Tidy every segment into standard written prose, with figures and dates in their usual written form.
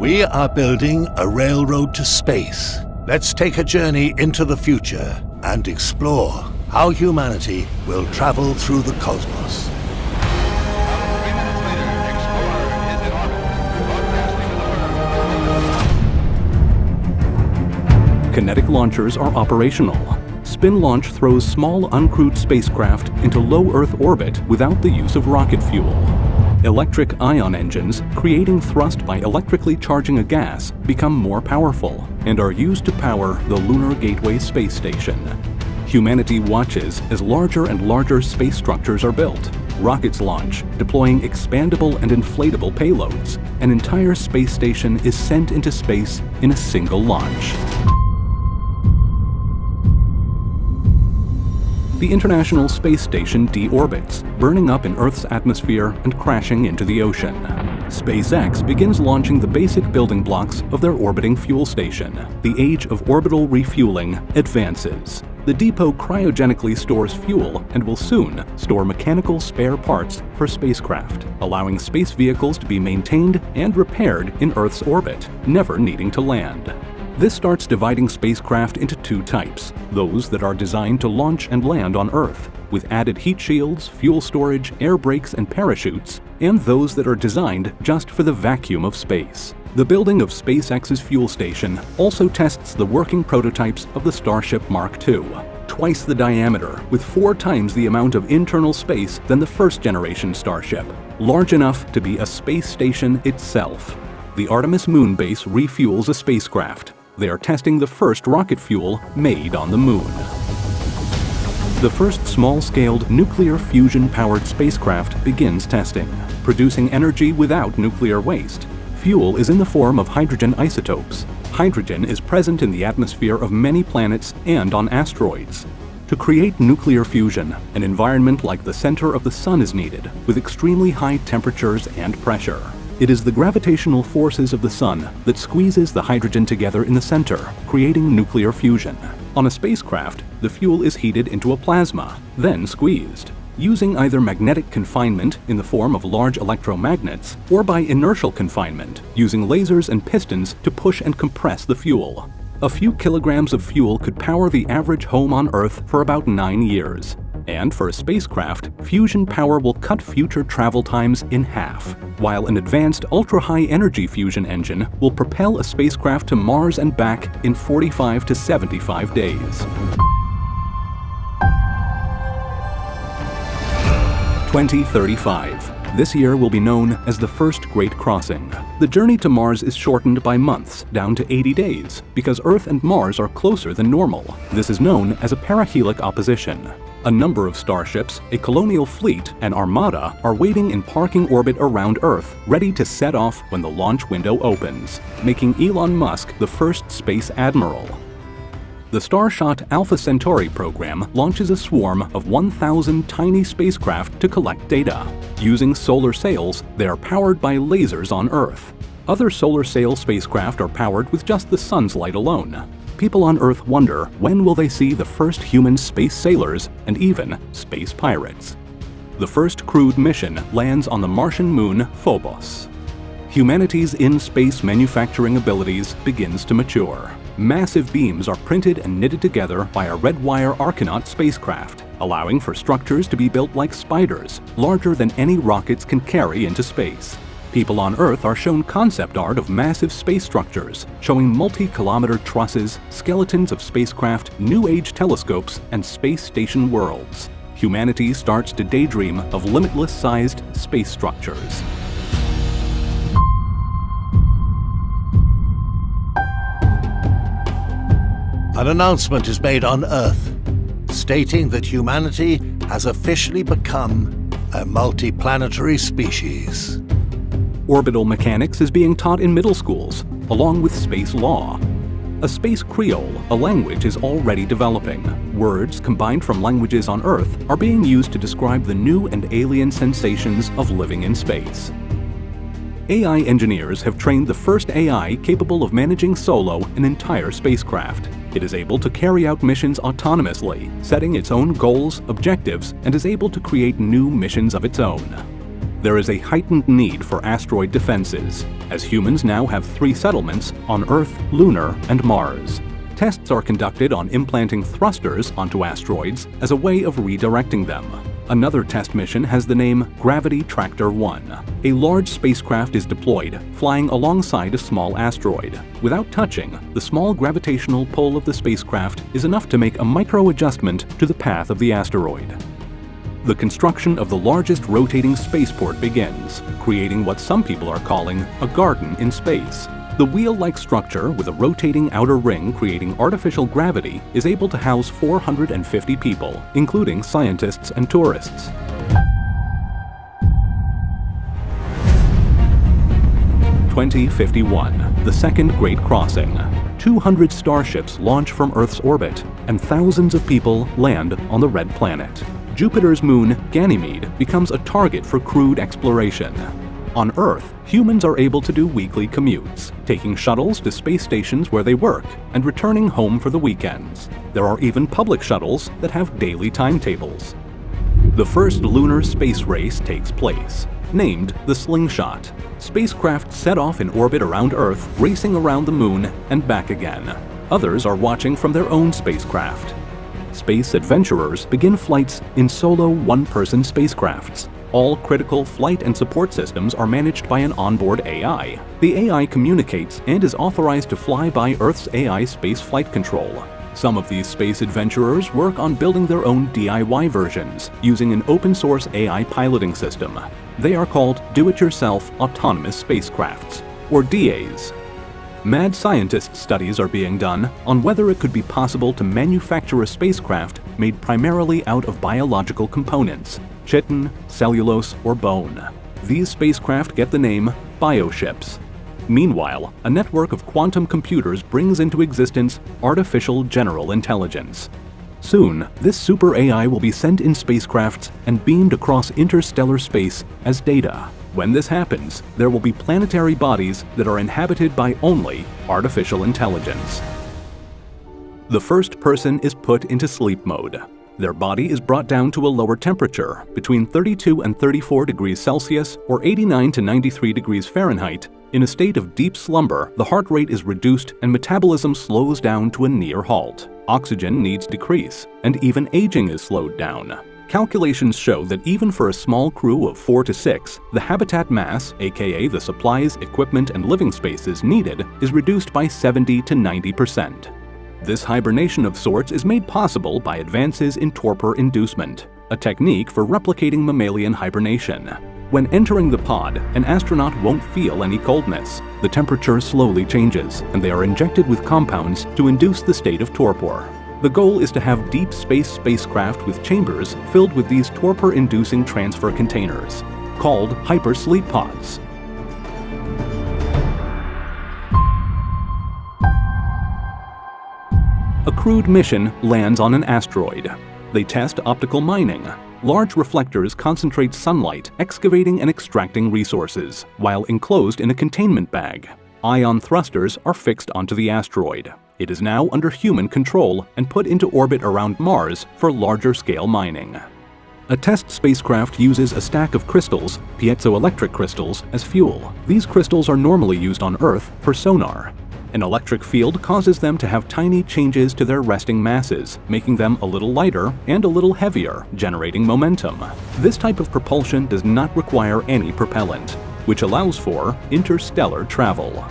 We are building a railroad to space. Let's take a journey into the future and explore how humanity will travel through the cosmos. Kinetic launchers are operational. SpinLaunch throws small uncrewed spacecraft into low Earth orbit without the use of rocket fuel. Electric ion engines, creating thrust by electrically charging a gas, become more powerful and are used to power the Lunar Gateway space station. Humanity watches as larger and larger space structures are built. Rockets launch, deploying expandable and inflatable payloads. An entire space station is sent into space in a single launch. The International Space Station deorbits, burning up in Earth's atmosphere and crashing into the ocean. SpaceX begins launching the basic building blocks of their orbiting fuel station. The age of orbital refueling advances. The depot cryogenically stores fuel and will soon store mechanical spare parts for spacecraft, allowing space vehicles to be maintained and repaired in Earth's orbit, never needing to land. This starts dividing spacecraft into two types, those that are designed to launch and land on Earth, with added heat shields, fuel storage, air brakes, and parachutes, and those that are designed just for the vacuum of space. The building of SpaceX's fuel station also tests the working prototypes of the Starship Mark II, twice the diameter, with 4 times the amount of internal space than the first-generation Starship, large enough to be a space station itself. The Artemis moon base refuels a spacecraft. They are testing the first rocket fuel made on the moon. The first small-scaled nuclear fusion-powered spacecraft begins testing, producing energy without nuclear waste. Fuel is in the form of hydrogen isotopes. Hydrogen is present in the atmosphere of many planets and on asteroids. To create nuclear fusion, an environment like the center of the Sun is needed, with extremely high temperatures and pressure. It is the gravitational forces of the Sun that squeezes the hydrogen together in the center, creating nuclear fusion. On a spacecraft, the fuel is heated into a plasma, then squeezed, using either magnetic confinement in the form of large electromagnets or by inertial confinement, using lasers and pistons to push and compress the fuel. A few kilograms of fuel could power the average home on Earth for about 9 years. And for a spacecraft, fusion power will cut future travel times in half, while an advanced ultra-high energy fusion engine will propel a spacecraft to Mars and back in 45 to 75 days. 2035. This year will be known as the first Great Crossing. The journey to Mars is shortened by months, down to 80 days, because Earth and Mars are closer than normal. This is known as a perihelic opposition. A number of starships, a colonial fleet, and armada are waiting in parking orbit around Earth, ready to set off when the launch window opens, making Elon Musk the first space admiral. The Starshot Alpha Centauri program launches a swarm of 1,000 tiny spacecraft to collect data. Using solar sails, they are powered by lasers on Earth. Other solar sail spacecraft are powered with just the sun's light alone. People on Earth wonder when will they see the first human space sailors and even space pirates. The first crewed mission lands on the Martian Moon Phobos. Humanity's in-space manufacturing abilities begins to mature. Massive beams are printed and knitted together by a Redwire Archinaut spacecraft, allowing for structures to be built like spiders, larger than any rockets can carry into space. People on Earth are shown concept art of massive space structures, showing multi-kilometer trusses, skeletons of spacecraft, New Age telescopes, and space station worlds. Humanity starts to daydream of limitless-sized space structures. An announcement is made on Earth, stating that humanity has officially become a multiplanetary species. Orbital mechanics is being taught in middle schools, along with space law. A space creole, a language, is already developing. Words combined from languages on Earth are being used to describe the new and alien sensations of living in space. AI engineers have trained the first AI capable of managing solo an entire spacecraft. It is able to carry out missions autonomously, setting its own goals, objectives, and is able to create new missions of its own. there is a heightened need for asteroid defenses, as humans now have 3 settlements on Earth, Lunar, and Mars. Tests are conducted on implanting thrusters onto asteroids as a way of redirecting them. Another test mission has the name Gravity Tractor 1. A large spacecraft is deployed, flying alongside a small asteroid. Without touching, the small gravitational pull of the spacecraft is enough to make a micro-adjustment to the path of the asteroid. The construction of the largest rotating spaceport begins, creating what some people are calling a garden in space. The wheel-like structure with a rotating outer ring creating artificial gravity is able to house 450 people, including scientists and tourists. (2051), the second Great Crossing. 200 starships launch from Earth's orbit, and thousands of people land on the Red Planet. Jupiter's moon, Ganymede, becomes a target for crewed exploration. On Earth, humans are able to do weekly commutes, taking shuttles to space stations where they work and returning home for the weekends. There are even public shuttles that have daily timetables. The first lunar space race takes place, named the Slingshot. Spacecraft set off in orbit around Earth, racing around the moon and back again. Others are watching from their own spacecraft. Space adventurers begin flights in solo one-person spacecrafts. All critical flight and support systems are managed by an onboard AI. The AI communicates and is authorized to fly by Earth's AI space flight control. Some of these space adventurers work on building their own DIY versions using an open-source AI piloting system. They are called Do-It-Yourself Autonomous Spacecrafts, or DAs. Mad scientist studies are being done on whether it could be possible to manufacture a spacecraft made primarily out of biological components, chitin, cellulose, or bone. These spacecraft get the name bioships. Meanwhile, a network of quantum computers brings into existence artificial general intelligence. Soon, this super AI will be sent in spacecrafts and beamed across interstellar space as data. When this happens, there will be planetary bodies that are inhabited by only artificial intelligence. The first person is put into sleep mode. Their body is brought down to a lower temperature, between 32 and 34 degrees Celsius or 89 to 93 degrees Fahrenheit. In a state of deep slumber, the heart rate is reduced and metabolism slows down to a near halt. Oxygen needs decrease, and even aging is slowed down. Calculations show that even for a small crew of 4 to 6, the habitat mass, aka the supplies, equipment, and living spaces needed, is reduced by 70 to 90%. This hibernation of sorts is made possible by advances in torpor inducement, a technique for replicating mammalian hibernation. When entering the pod, an astronaut won't feel any coldness. The temperature slowly changes, and they are injected with compounds to induce the state of torpor. The goal is to have deep space spacecraft with chambers filled with these torpor-inducing transfer containers, called hypersleep pods. A crewed mission lands on an asteroid. They test optical mining. Large reflectors concentrate sunlight, excavating and extracting resources, while enclosed in a containment bag. Ion thrusters are fixed onto the asteroid. It is now under human control and put into orbit around Mars for larger-scale mining. A test spacecraft uses a stack of crystals, piezoelectric crystals, as fuel. These crystals are normally used on Earth for sonar. An electric field causes them to have tiny changes to their resting masses, making them a little lighter and a little heavier, generating momentum. This type of propulsion does not require any propellant, which allows for interstellar travel.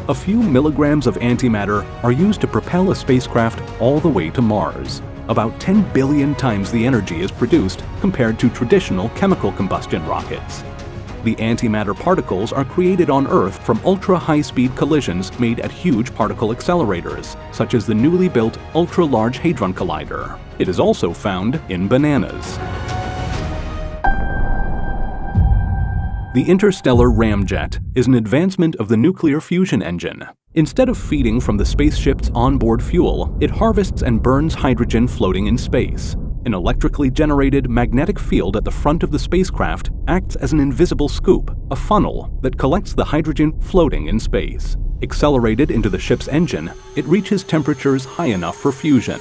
A few milligrams of antimatter are used to propel a spacecraft all the way to Mars. About 10 billion times the energy is produced compared to traditional chemical combustion rockets. The antimatter particles are created on Earth from ultra-high-speed collisions made at huge particle accelerators, such as the newly built Ultra-Large Hadron Collider. It is also found in bananas. The interstellar ramjet is an advancement of the nuclear fusion engine. Instead of feeding from the spaceship's onboard fuel, it harvests and burns hydrogen floating in space. An electrically generated magnetic field at the front of the spacecraft acts as an invisible scoop, a funnel, that collects the hydrogen floating in space. Accelerated into the ship's engine, it reaches temperatures high enough for fusion.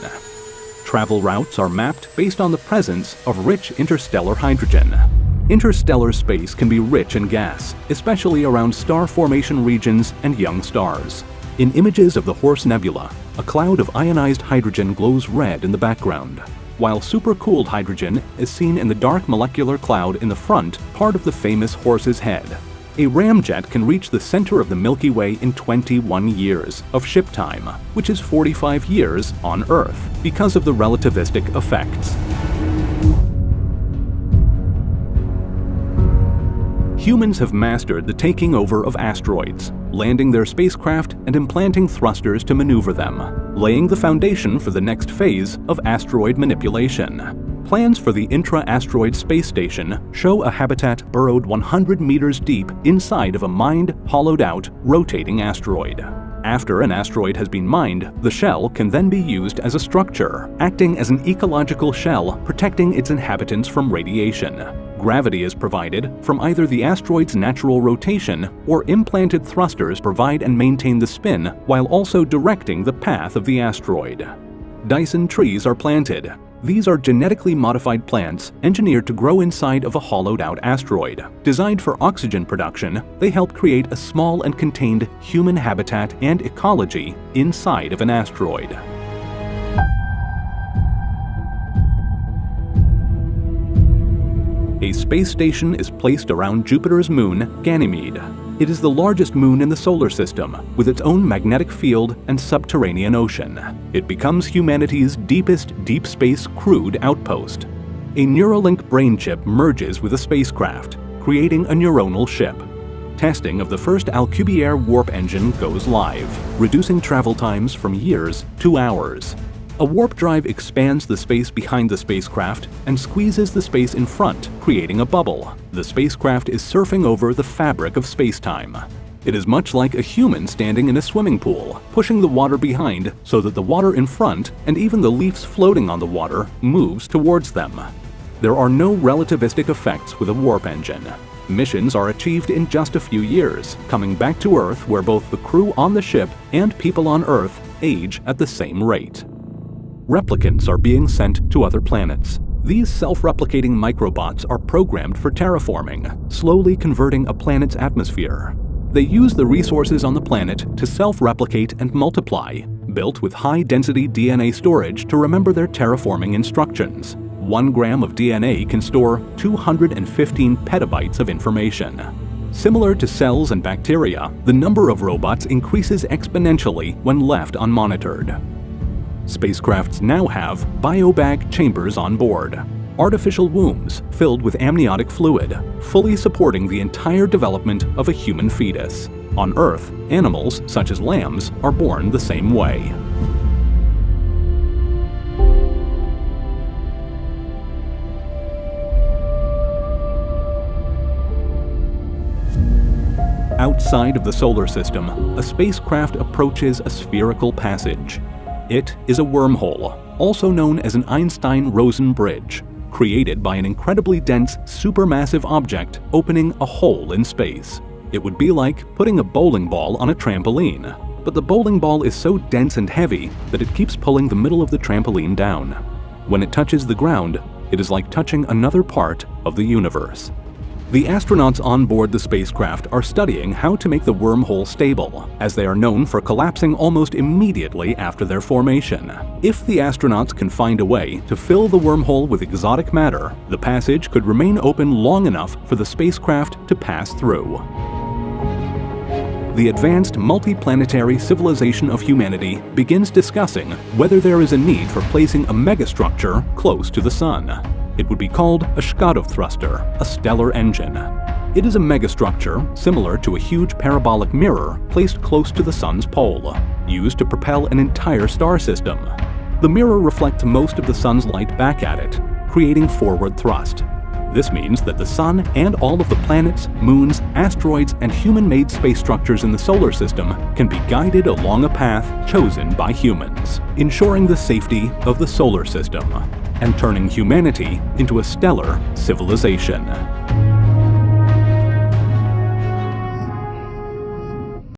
Travel routes are mapped based on the presence of rich interstellar hydrogen. Interstellar space can be rich in gas, especially around star formation regions and young stars. In images of the Horse Nebula, a cloud of ionized hydrogen glows red in the background, while supercooled hydrogen is seen in the dark molecular cloud in the front, part of the famous Horse's Head. A ramjet can reach the center of the Milky Way in 21 years of ship time, which is 45 years on Earth, because of the relativistic effects. Humans have mastered the taking over of asteroids, landing their spacecraft and implanting thrusters to maneuver them, laying the foundation for the next phase of asteroid manipulation. Plans for the intra-asteroid space station show a habitat burrowed 100 meters deep inside of a mined, hollowed-out, rotating asteroid. After an asteroid has been mined, the shell can then be used as a structure, acting as an ecological shell protecting its inhabitants from radiation. Gravity is provided from either the asteroid's natural rotation or implanted thrusters provide and maintain the spin while also directing the path of the asteroid. Dyson trees are planted. These are genetically modified plants engineered to grow inside of a hollowed-out asteroid. Designed for oxygen production, they help create a small and contained human habitat and ecology inside of an asteroid. A space station is placed around Jupiter's moon, Ganymede. It is the largest moon in the solar system, with its own magnetic field and subterranean ocean. It becomes humanity's deepest deep space crewed outpost. A Neuralink brain chip merges with a spacecraft, creating a neuronal ship. Testing of the first Alcubierre warp engine goes live, reducing travel times from years to hours. A warp drive expands the space behind the spacecraft and squeezes the space in front, creating a bubble. The spacecraft is surfing over the fabric of space-time. It is much like a human standing in a swimming pool, pushing the water behind so that the water in front and even the leaves floating on the water moves towards them. There are no relativistic effects with a warp engine. Missions are achieved in just a few years, coming back to Earth where both the crew on the ship and people on Earth age at the same rate. Replicants are being sent to other planets. These self-replicating microbots are programmed for terraforming, slowly converting a planet's atmosphere. They use the resources on the planet to self-replicate and multiply, built with high-density DNA storage to remember their terraforming instructions. 1 gram of DNA can store 215 petabytes of information. Similar to cells and bacteria, the number of robots increases exponentially when left unmonitored. Spacecrafts now have biobag chambers on board, artificial wombs filled with amniotic fluid, fully supporting the entire development of a human fetus. On Earth, animals such as lambs are born the same way. Outside of the solar system, a spacecraft approaches a spherical passage. It is a wormhole, also known as an Einstein-Rosen bridge, created by an incredibly dense supermassive object opening a hole in space. It would be like putting a bowling ball on a trampoline, but the bowling ball is so dense and heavy that it keeps pulling the middle of the trampoline down. When it touches the ground, it is like touching another part of the universe. The astronauts on board the spacecraft are studying how to make the wormhole stable, as they are known for collapsing almost immediately after their formation. If the astronauts can find a way to fill the wormhole with exotic matter, the passage could remain open long enough for the spacecraft to pass through. The advanced multi-planetary civilization of humanity begins discussing whether there is a need for placing a megastructure close to the Sun. It would be called a Shkadov thruster, a stellar engine. It is a megastructure similar to a huge parabolic mirror placed close to the Sun's pole, used to propel an entire star system. The mirror reflects most of the Sun's light back at it, creating forward thrust. This means that the Sun and all of the planets, moons, asteroids, and human-made space structures in the solar system can be guided along a path chosen by humans, ensuring the safety of the solar system and turning humanity into a stellar civilization.